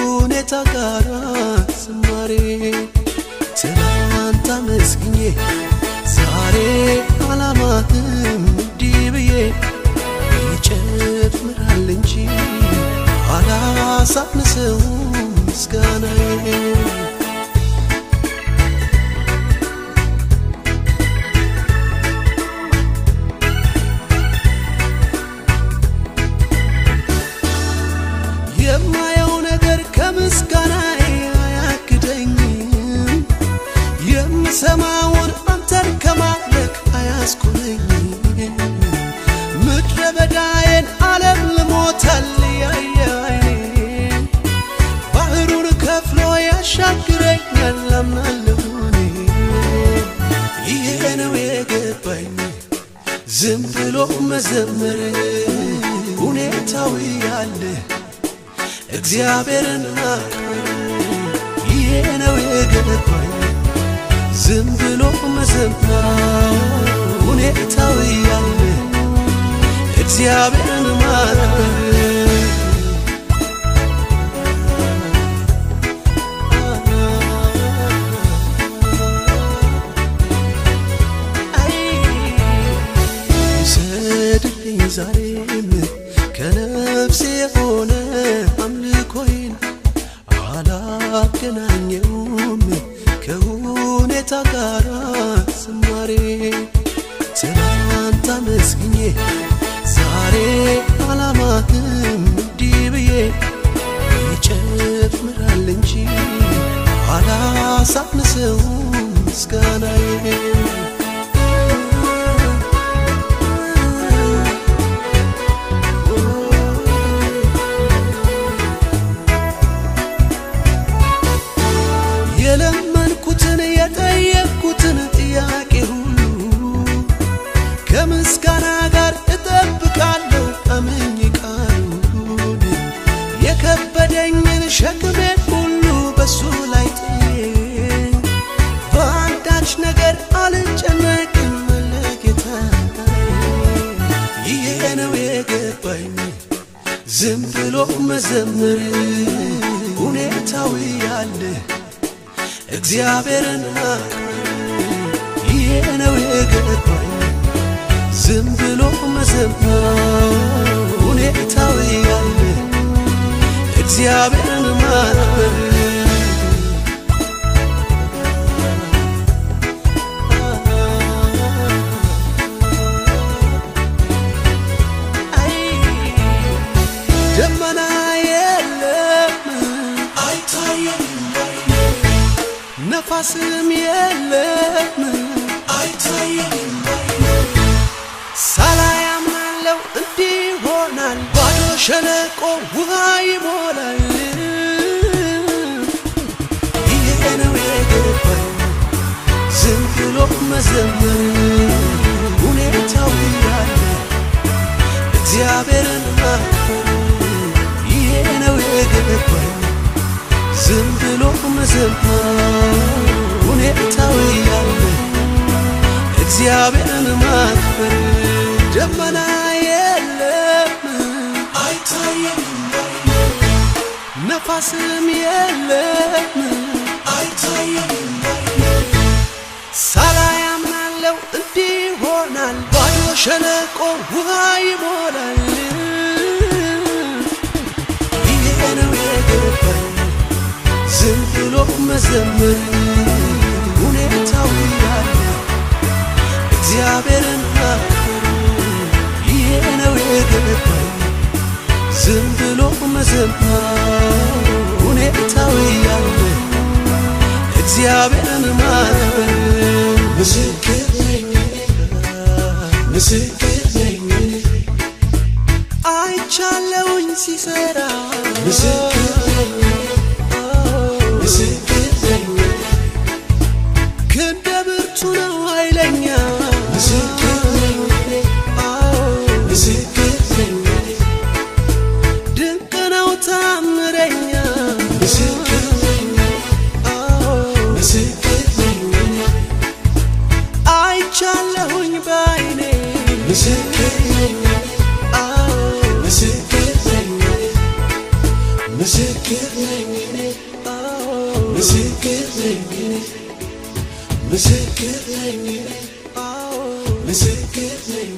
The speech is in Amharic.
ከሁኔታ ጋር ዝማሬ ትናንት አመስግኜ ዛሬ አላማህም እንዲህ ብዬ ይጨምራል እንጂ አላሳንሰውም ምስጋናዬ የማየው ነገር ከምስጋናዬ አያግደኝም የምሰማውን አንተን ከማምለክ አያስቆመኝም ምድረ በዳዬን ዓለም ልሞታል ያየ ዓይኔ ባህሩን ከፍሎ ያሻግረኛል አምናለሁ እኔ ይሄ ነው የገባኝ ዝም ብሎ መዘመር ሁኔታው ያለ እግዚአብሔርን ይሄ ነው የገባኝ ዝም ብሎ መዘመር ሁኔታው ያለ እግዚአብሔርን ሰድልኝ ዛሬም ከነፍሴ የሆነ አምልኮዬን አላገናኘውም ከሁኔታ ጋር ዝማሬ ትናንት አመስግኜ ዛሬ አላማህም እንዲህ ብዬ ይጨምራል እንጂ አላሳንሰውም ምስጋናዬ የለመንኩትን የጠየቅኩትን ጥያቄ ሁሉ ከምስጋና ጋር እጠብቃለሁ አምኜ ቃሉን የከበደኝን ሸክሜን ሁሉ በሱ ላይ ጥዬ በአንዳች ነገር አልጨነቅም ለጌታዬ ይሄ ነው የገባኝ ዝም ብሎ መዘመር ሁኔታው ያለ እግዚአብሔርን ይሄ ነው የገባኝ ዝም ብሎ መዘመር ሁኔታው ያለ እግዚአብሔርን ማክበር ደመና የለም አይታየም ነፋስም የለም አይታየም ሳላይ አምናለሁ እንዲህ ይሆናል ባዶ ሸለቆ ውሃ ይሞላል ይሄ ነው የገባኝ ዝም ብሎ መዘመር ሁኔታው ያለ እግዚአብሔርን ማክበር ይሄ ነው የገባኝ ዝም ብሎ መዘመር ሁኔታው ያለ እግዚአብሔርን ማክበር ደመና የለም አይታየም ነፋስም የለም አይታየም ሳላይ አምናለሁ እንዲህ ይሆናል ባዶ ሸለቆ ውሃ ይሞላል ይሄ ነው የገባኝ ዝም ብሎ መዘመር ሁኔታው ያለ እግዚአብሔርን ማክበር ይሄ ነው የገባኝ ዝም ብሎ መዘመር ሁኔታው ያለ እግዚአብሔርን ማክበር ምስክር ነኝ አይቻለሁኝ ሲሰራ ምስክር ክንደ ብርቱ ነው ኃይለኛ ድንቅ ነው ታምረኛ አይቻለሁኝ ባይኔ ምስክር ነኝ ምስክር ነኝ ምስክር ነኝ ምስክር ነኝ